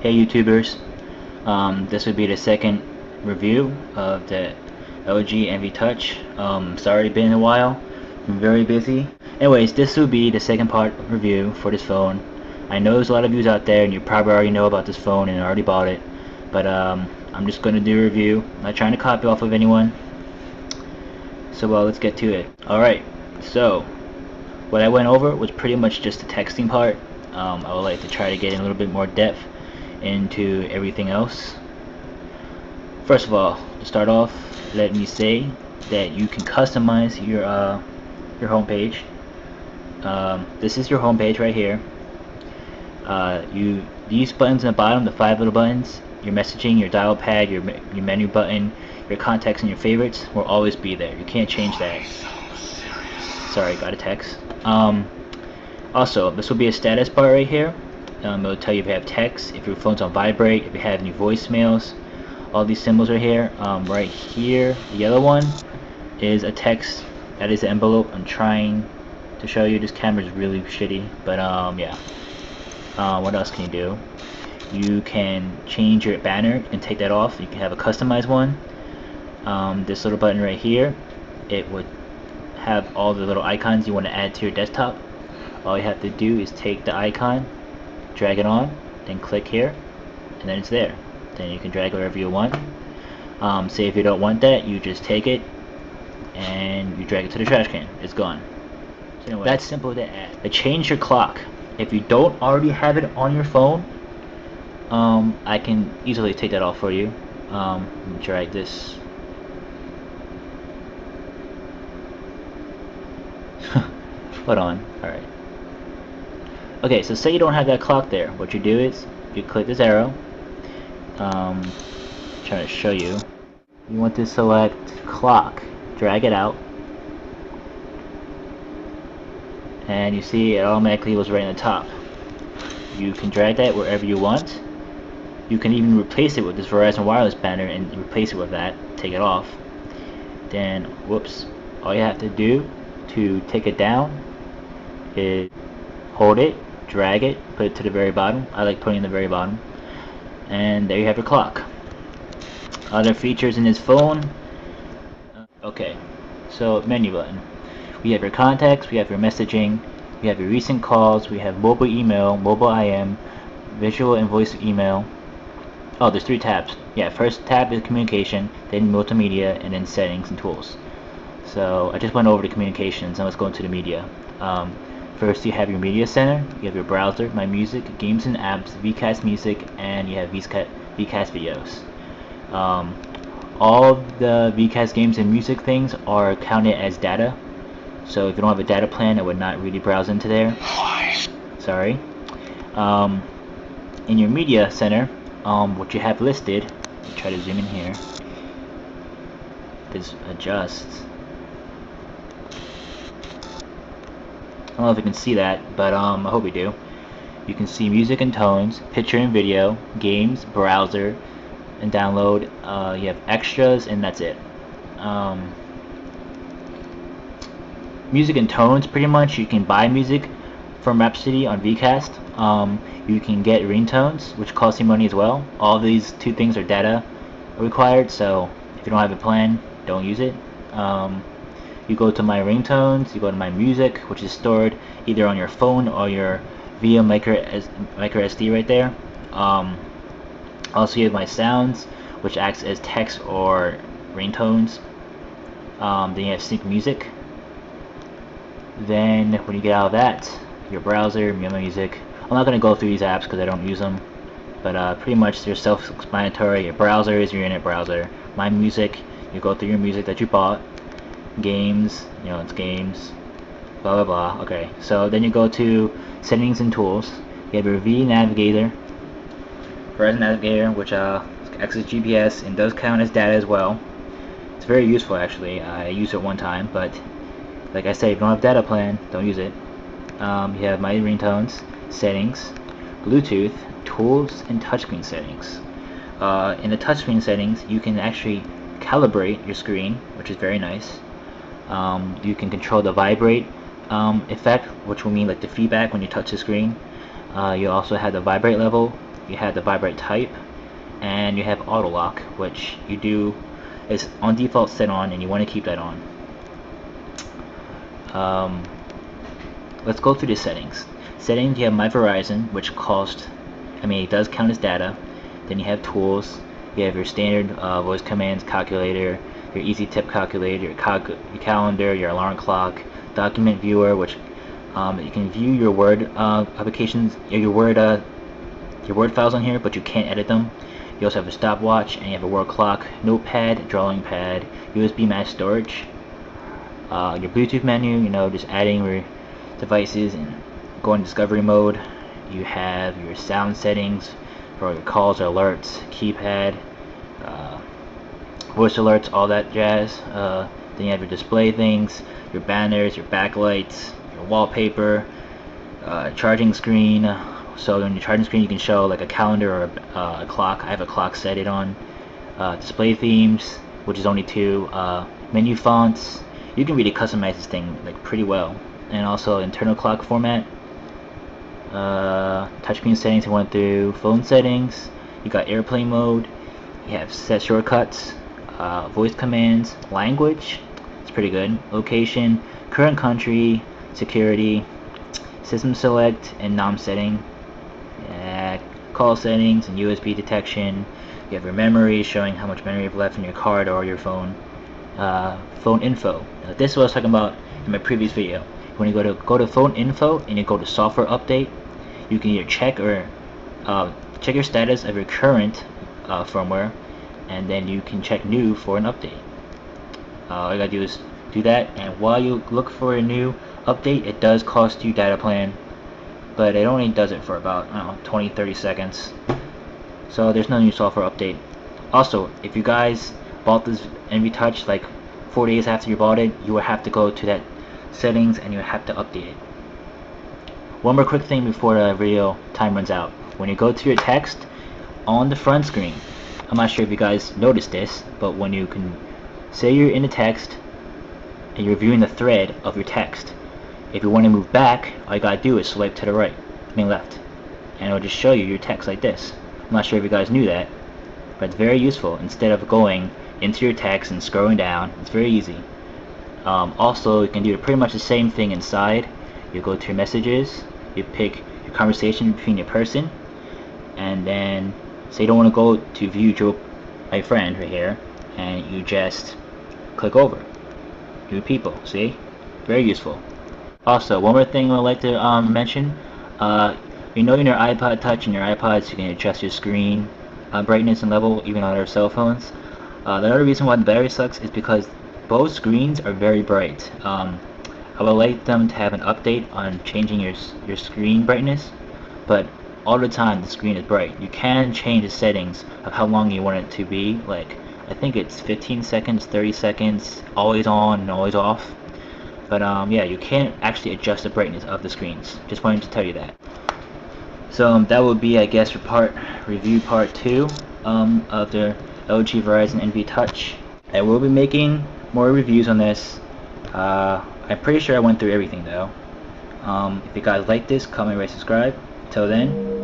Hey YouTubers, this would be the second review of the LG enV Touch. Sorry it's been a while, I'm very busy. Anyways, this will be the second part review for this phone. I know there's a lot of views out there and you probably already know about this phone and already bought it, but I'm just going to do a review. I'm not trying to copy off of anyone. So let's get to it. Alright, so what I went over was pretty much just the texting part. I would like to try to get in a little bit more depth into everything else. First of all, to start off, let me say that you can customize your home page. This is your home page right here. These buttons on the bottom, the 5 little buttons, your messaging, your dial pad, your menu button, your contacts, and your favorites will always be there. You can't change that. Sorry, got a text. Also, this will be a status bar right here. It will tell you if you have text, if your phone's on vibrate, if you have any voicemails. All these symbols right here. Right here, the yellow one is a text. That is the envelope. I'm trying to show you. This camera is really shitty, but yeah. What else can you do? You can change your banner. You can take that off. You can have a customized one. This little button right here, it would have all the little icons you want to add to your desktop. All you have to do is take the icon, drag it on, then click here, and then it's there. Then you can drag wherever you want. Say if you don't want that, you just take it and you drag it to the trash can. It's gone. So anyway, that's simple to add. Change your clock. If you don't already have it on your phone, I can easily take that off for you. Let me drag this. Hold on. Alright. Okay, so say you don't have that clock there. What you do is you click this arrow. Trying to show you. You want to select clock. Drag it out. And you see it automatically was right on the top. You can drag that wherever you want. You can even replace it with this Verizon wireless banner and replace it with that. Take it off. Then, whoops. All you have to do to take it down is hold it, drag it, put it to the very bottom. I like putting it in the very bottom. And there you have your clock. Other features in this phone. Okay, so menu button. We have your contacts, we have your messaging, we have your recent calls, we have mobile email, mobile IM, visual and voice email. Oh, there's 3 tabs. Yeah, first tab is communication, then multimedia, and then settings and tools. So I just went over the communications, and let's go into the media. First you have your media center, you have your browser, my music, games and apps, VCast music, and you have VCast videos. All the VCast games and music things are counted as data. So if you don't have a data plan, it would not really browse into there. Sorry. In your media center, what you have listed, let me try to zoom in here. This adjusts. I don't know if you can see that, but I hope you do. You can see music and tones, picture and video, games, browser, and download. You have extras, and that's it. Music and tones, pretty much you can buy music from Rhapsody on Vcast. You can get ringtones, which cost you money as well. All these 2 things are data required, so if you don't have a plan, don't use it. You go to my ringtones, you go to my music, which is stored either on your phone or your via micro SD right there. Also you have my sounds, which acts as text or ringtones. Then you have sync music. Then when you get out of that, your browser, my music. I'm not going to go through these apps because I don't use them, but pretty much they're self-explanatory. Your browser is your internet browser. My music, you go through your music that you bought. Games, you know, it's games, blah blah blah. Okay, so then you go to settings and tools. You have your V navigator, Verizon navigator, which acts as GPS and does count as data as well. It's very useful actually. I used it one time, but like I said, if you don't have data plan, don't use it. You have my ringtones, settings, Bluetooth, tools, and touchscreen settings. In the touchscreen settings, you can actually calibrate your screen, which is very nice. You can control the vibrate effect, which will mean like the feedback when you touch the screen. You also have the vibrate level, you have the vibrate type, and you have auto lock, which you do is on default set on, and you want to keep that on. Let's go through the settings. Settings, you have My Verizon, which it does count as data. Then you have tools. You have your standard voice commands calculator, your easy tip calculator, your calendar, your alarm clock, document viewer, which you can view your Word applications, your Word files on here, but you can't edit them. You also have a stopwatch, and you have a word clock, notepad, drawing pad, USB mass storage, your Bluetooth menu, just adding your devices and going discovery mode. You have your sound settings for your calls or alerts, keypad, voice alerts, all that jazz. Then you have your display things, your banners, your backlights, your wallpaper, charging screen. So on your charging screen you can show like a calendar or a clock. I have a clock set it on. Display themes, which is only 2. Menu fonts. You can really customize this thing like pretty well. And also internal clock format. Touchscreen settings I went through. Phone settings. You got airplane mode. You have set shortcuts. Voice commands. Language. It's pretty good. Location. Current country. Security. System select and nom setting. Call settings and USB detection. You have your memory, showing how much memory you have left in your card or your phone. Phone info. Now, this is what I was talking about in my previous video. When you go to phone info and you go to software update, you can either check your status of your current firmware, and then you can check new for an update. All you gotta do is do that, and while you look for a new update, it does cost you data plan, but it only does it for about 20-30 seconds. So there's no new software update. Also, if you guys bought this enV Touch like 4 days after you bought it, you will have to go to that settings and you have to update it. One more quick thing before the video time runs out. When you go to your text on the front screen, I'm not sure if you guys noticed this, but when you can say you're in the text and you're viewing the thread of your text, if you want to move back, all you gotta do is swipe to the right, left, and it'll just show you your text like this. I'm not sure if you guys knew that, but it's very useful. Instead of going into your text and scrolling down, it's very easy. Also, you can do pretty much the same thing inside. You go to your messages, you pick your conversation between your person, and then say you don't want to go to view my friend right here, and you just click over view people. See, very useful. Also, one more thing I'd like to mention. In your iPod Touch and your iPods, you can adjust your screen brightness and level even on our cell phones. The other reason why the battery sucks is because both screens are very bright. I would like them to have an update on changing your screen brightness, but all the time the screen is bright. You can change the settings of how long you want it to be. Like, I think it's 15 seconds, 30 seconds, always on and always off. But yeah, you can't actually adjust the brightness of the screens. Just wanted to tell you that. So that would be, I guess, review part 2 of the LG Verizon enV Touch. I will be making more reviews on this. I'm pretty sure I went through everything though. If you guys like this, comment, rate, subscribe. Till then,